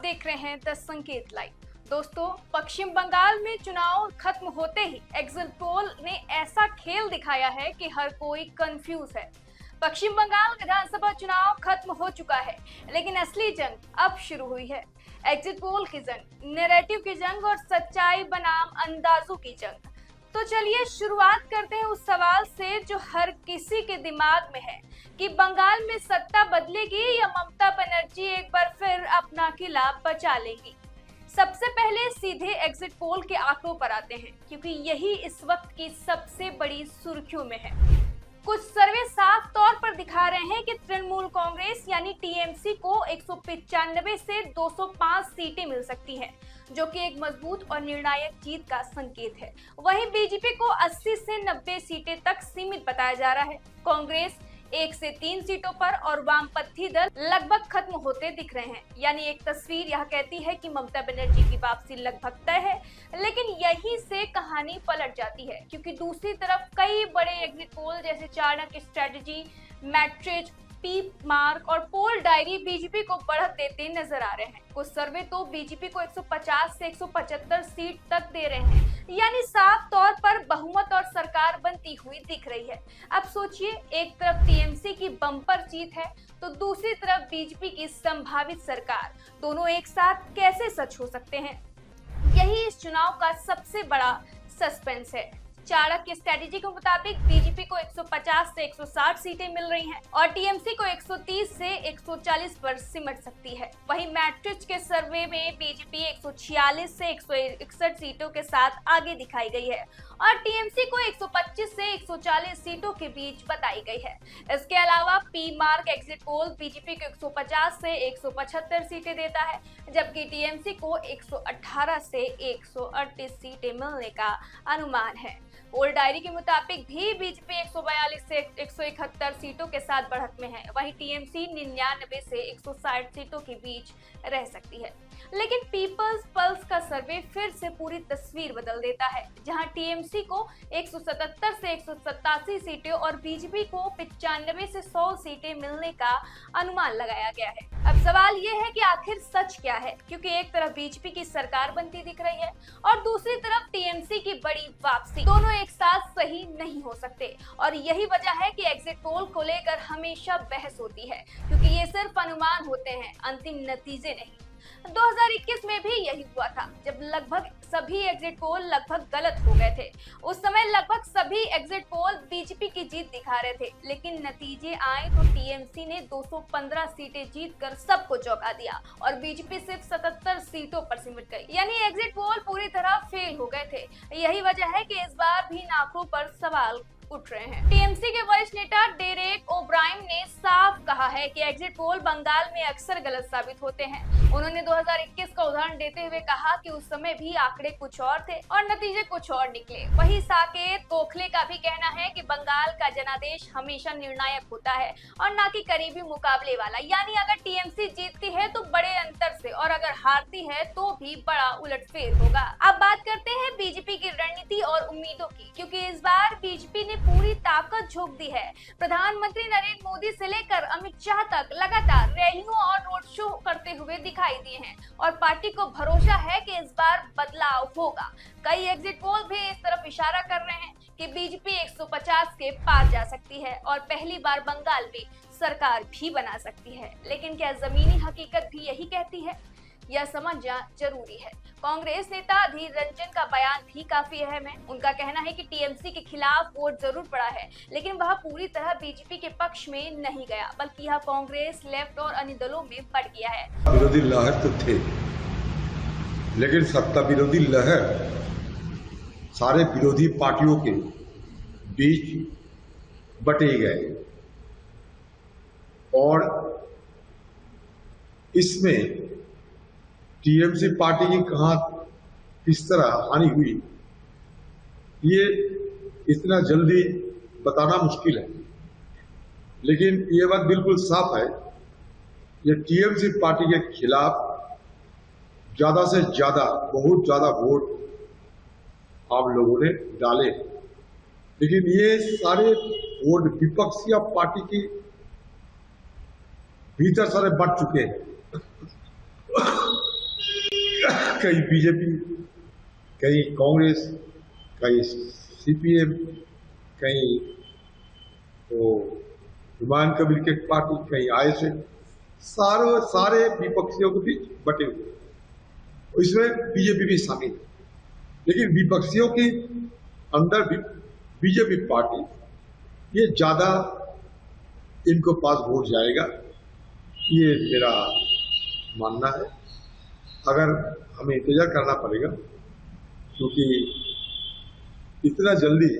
देख रहे हैं 10 संकेत लाइव। दोस्तों, पश्चिम बंगाल में चुनाव खत्म होते ही एग्जिट पोल ने ऐसा खेल दिखाया है कि हर कोई कंफ्यूज है। पश्चिम बंगाल विधानसभा चुनाव खत्म हो चुका है, लेकिन असली जंग अब शुरू हुई है। एग्जिट पोल की जंग, नैरेटिव की जंग और सच्चाई बनाम अंदाजों की जंग। तो चलिए शुरुआत करते हैं उस सवाल से जो हर किसी के दिमाग में है कि बंगाल में सत्ता बदलेगी या ममता बनर्जी एक बार फिर अपना किला बचा लेंगी। सबसे पहले सीधे एग्जिट पोल के आंकड़ों पर आते हैं, क्योंकि यही इस वक्त की सबसे बड़ी सुर्खियों में है। कुछ सर्वे साफ तौर पर दिखा रहे हैं कि तृणमूल कांग्रेस यानी टीएमसी को 195 से 205 सीटें मिल सकती हैं, जो कि एक मजबूत और निर्णायक जीत का संकेत है। वहीं बीजेपी को 80 से 90 सीटें तक सीमित बताया जा रहा है। कांग्रेस 1 से 3 सीटों पर और वामपंथी दल लगभग खत्म होते दिख रहे हैं। यानी एक तस्वीर यह कहती है कि ममता बनर्जी की वापसी लगभग तय है, लेकिन यहीं से कहानी पलट जाती है, क्योंकि दूसरी तरफ कई बड़े एग्जिट पोल जैसे चाणक्य स्ट्रेटजी, मैट्रिज, पी मार्क और पोल डायरी बीजेपी को बढ़त देते नजर आ रहे हैं। कुछ सर्वे तो बीजेपी को 150 से 175 सीट तक दे रहे हैं, यानी साफ तौर पर बहुमत और सरकार बनती हुई दिख रही है। अब सोचिए, एक तरफ टीएमसी की बम्पर जीत है तो दूसरी तरफ बीजेपी की संभावित सरकार, दोनों एक साथ कैसे सच हो सकते हैं? यही इस चुनाव का सबसे बड़ा सस्पेंस है। चाणक्य स्ट्रेटजी के मुताबिक बीजेपी को 150 से 160 सीटें मिल रही हैं और टीएमसी को 130 से 140 पर सिमट सकती है। वहीं मैट्रिक्स के सर्वे में बीजेपी 146 से 161 सीटों के साथ आगे दिखाई गई है और टीएमसी को 125 से 140 सीटों के बीच बताई गई है। इसके अलावा P mark exit poll BJP को 150 से 175 सीटें देता है, जबकि टीएमसी को 118 से 138 सीटें मिलने का अनुमान है। पोल डायरी के मुताबिक भी बीजेपी 142 से 171 सीटों के साथ बढ़त में है, वहीं टीएमसी 99 से 160 सीटों के बीच रह सकती है। लेकिन पीपल्स पल्स का सर्वे फिर से पूरी तस्वीर बदल देता है, जहां टीएमसी को 177 से 187 सीटें और बीजेपी को 95 से 100 सीटें मिलने का अनुमान लगाया गया है। अब सवाल ये है कि आखिर सच क्या है, क्योंकि एक तरफ बीजेपी की सरकार बनती दिख रही है और दूसरी तरफ टीएमसी की बड़ी वापसी। दोनों एक साथ सही नहीं हो सकते और यही वजह है कि एग्जिट पोल को लेकर हमेशा बहस होती है, क्योंकि ये सिर्फ अनुमान होते हैं, अंतिम नतीजे नहीं। 2021 में भी यही हुआ था, जब लगभग सभी एग्जिट पोल लगभग गलत हो गए थे। उस समय लगभग सभी एग्जिट पोल बीजेपी की जीत दिखा रहे थे, लेकिन नतीजे आए तो टीएमसी ने 215 सीटें जीतकर सबको चौंका दिया और बीजेपी सिर्फ 77 सीटों पर सिमट गई। यानी एग्जिट पोल पूरी तरह फेल हो गए थे। यही वजह है कि इस बार भी आंकड़ों पर सवाल उठ रहे हैं। टीएमसी के वरिष्ठ नेता डेरेक ओब्रायन ने साफ कहा है कि एग्जिट पोल बंगाल में अक्सर गलत साबित होते हैं। उन्होंने 2021 का उदाहरण देते हुए कहा कि उस समय भी आंकड़े कुछ और थे और नतीजे कुछ और निकले। वही साकेत गोखले का भी कहना है कि बंगाल का जनादेश हमेशा निर्णायक होता है और न कि करीबी मुकाबले वाला। यानी अगर टीएमसी जीतती है तो बड़े अंतर से और अगर हारती है तो भी बड़ा उलटफेर होगा। अब बात करते हैं बीजेपी की रणनीति और उम्मीदों की, क्योंकि इस बार बीजेपी ने पूरी ताकत झोंक दी है। प्रधानमंत्री नरेंद्र मोदी से लेकर अमित शाह तक लगातार रैलियों और रोड शो करते हुए दिखाई दिए हैं और पार्टी को भरोसा है कि इस बार बदलाव होगा। कई एग्जिट पोल भी इस तरफ इशारा कर रहे हैं कि बीजेपी 150 के पार जा सकती है और पहली बार बंगाल में सरकार भी बना सकती है। लेकिन क्या जमीनी हकीकत भी यही कहती है? यह समझना जरूरी है। कांग्रेस नेता अधीर रंजन का बयान भी काफी अहम है। उनका कहना है कि टीएमसी के खिलाफ वोट जरूर पड़ा है, लेकिन वह पूरी तरह बीजेपी के पक्ष में नहीं गया, बल्कि यह कांग्रेस, लेफ्ट और अन्य दलों में बढ़ गया है। विरोधी लहर तो थे, लेकिन सत्ता विरोधी लहर सारे विरोधी पार्टियों के बीच बटे गए और इसमें टीएमसी पार्टी की कहां किस तरह हानि हुई, ये इतना जल्दी बताना मुश्किल है। लेकिन ये बात बिल्कुल साफ है, ये टीएमसी पार्टी के खिलाफ ज्यादा से ज्यादा, बहुत ज्यादा वोट आप लोगों ने डाले, लेकिन ये सारे वोट विपक्षी पार्टी की भीतर सारे बढ़ चुके हैं। कहीं बीजेपी, कहीं कांग्रेस, कहीं सीपीएम, कहीं तो हुमायूं कबीर की पार्टी, कहीं आईएसएफ, सारे विपक्षियों के बीच बटे हुए, इसमें बीजेपी भी शामिल है। लेकिन विपक्षियों के अंदर भी बीजेपी पार्टी ये ज्यादा इनको पास वोट जाएगा, ये मेरा मानना है। अगर हमें इंतजार करना पड़ेगा, क्योंकि इतना जल्दी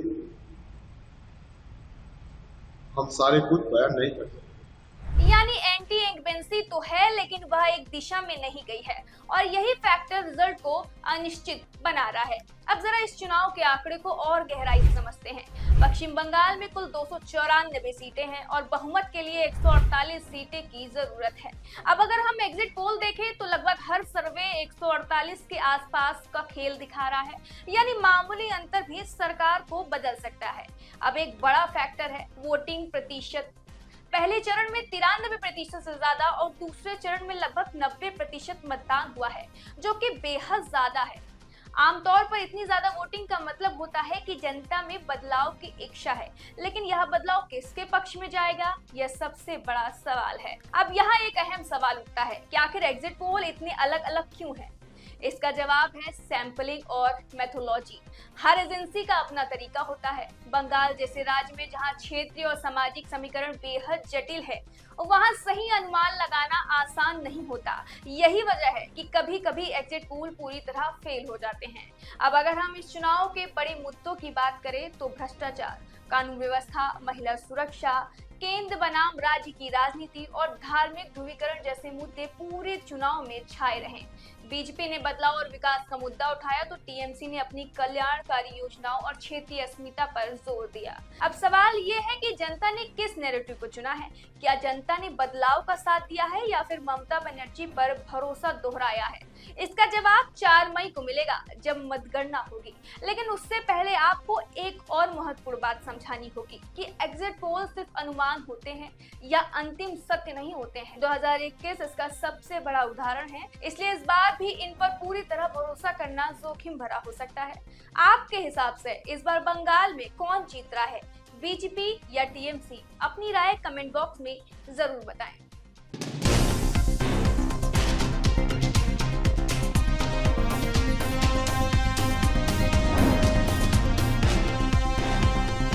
हम सारे कुछ बयान नहीं कर सकते। यानी एंटी इंकम्बेंसी तो है, लेकिन वह एक दिशा में नहीं गई है और यही फैक्टर रिजल्ट को अनिश्चित बना रहा है। अब जरा इस चुनाव के आंकड़े को और गहराई से समझते हैं। पश्चिम बंगाल में कुल 294 सीटें हैं और बहुमत के लिए 148 सीटें की जरूरत है। अब अगर हम एग्जिट पोल देखें तो लगभग हर सर्वे 148 के आसपास का खेल दिखा रहा है, यानी मामूली अंतर भी सरकार को बदल सकता है। अब एक बड़ा फैक्टर है वोटिंग प्रतिशत। पहले चरण में 93% से ज्यादा और दूसरे चरण में लगभग 90% मतदान हुआ है, जो कि बेहद ज्यादा है। आमतौर पर इतनी ज्यादा वोटिंग का मतलब होता है कि जनता में बदलाव की इच्छा है, लेकिन यह बदलाव किसके पक्ष में जाएगा, यह सबसे बड़ा सवाल है। अब यहाँ एक अहम सवाल उठता है कि आखिर एग्जिट पोल इतने अलग अलग क्यों है? इसका जवाब है सैंपलिंग और मेथोलॉजी। हर एजेंसी का अपना तरीका होता है। बंगाल जैसे राज्य में जहां क्षेत्रीय और सामाजिक समीकरण बेहद जटिल है, वहां सही अनुमान लगाना आसान नहीं होता। यही वजह है कि कभी कभी एग्जिट पोल पूरी तरह फेल हो जाते हैं। अब अगर हम इस चुनाव के बड़े मुद्दों की बात करें तो भ्रष्टाचार, कानून व्यवस्था, महिला सुरक्षा, केंद्र बनाम राज्य की राजनीति और धार्मिक ध्रुवीकरण जैसे मुद्दे पूरे चुनाव में छाए रहे। बीजेपी ने बदलाव और विकास का मुद्दा उठाया तो टीएमसी ने अपनी कल्याणकारी योजनाओं और क्षेत्रीय अस्मिता पर जोर दिया। अब सवाल ये है कि जनता ने किस नैरेटिव को चुना है? क्या जनता ने बदलाव का साथ दिया है या फिर ममता बनर्जी पर भरोसा दोहराया है? इसका जवाब 4 मई को मिलेगा जब मतगणना होगी। लेकिन उससे पहले आपको एक और महत्वपूर्ण बात समझानी होगी कि एग्जिट पोल सिर्फ अनुमान होते हैं या अंतिम सत्य नहीं होते हैं। 2021 इसका सबसे बड़ा उदाहरण है, इसलिए इस बार भी इन पर पूरी तरह भरोसा करना जोखिम भरा हो सकता है। आपके हिसाब से इस बार बंगाल में कौन जीत रहा है, बीजेपी या टीएमसी? अपनी राय कमेंट बॉक्स में जरूर बताएं।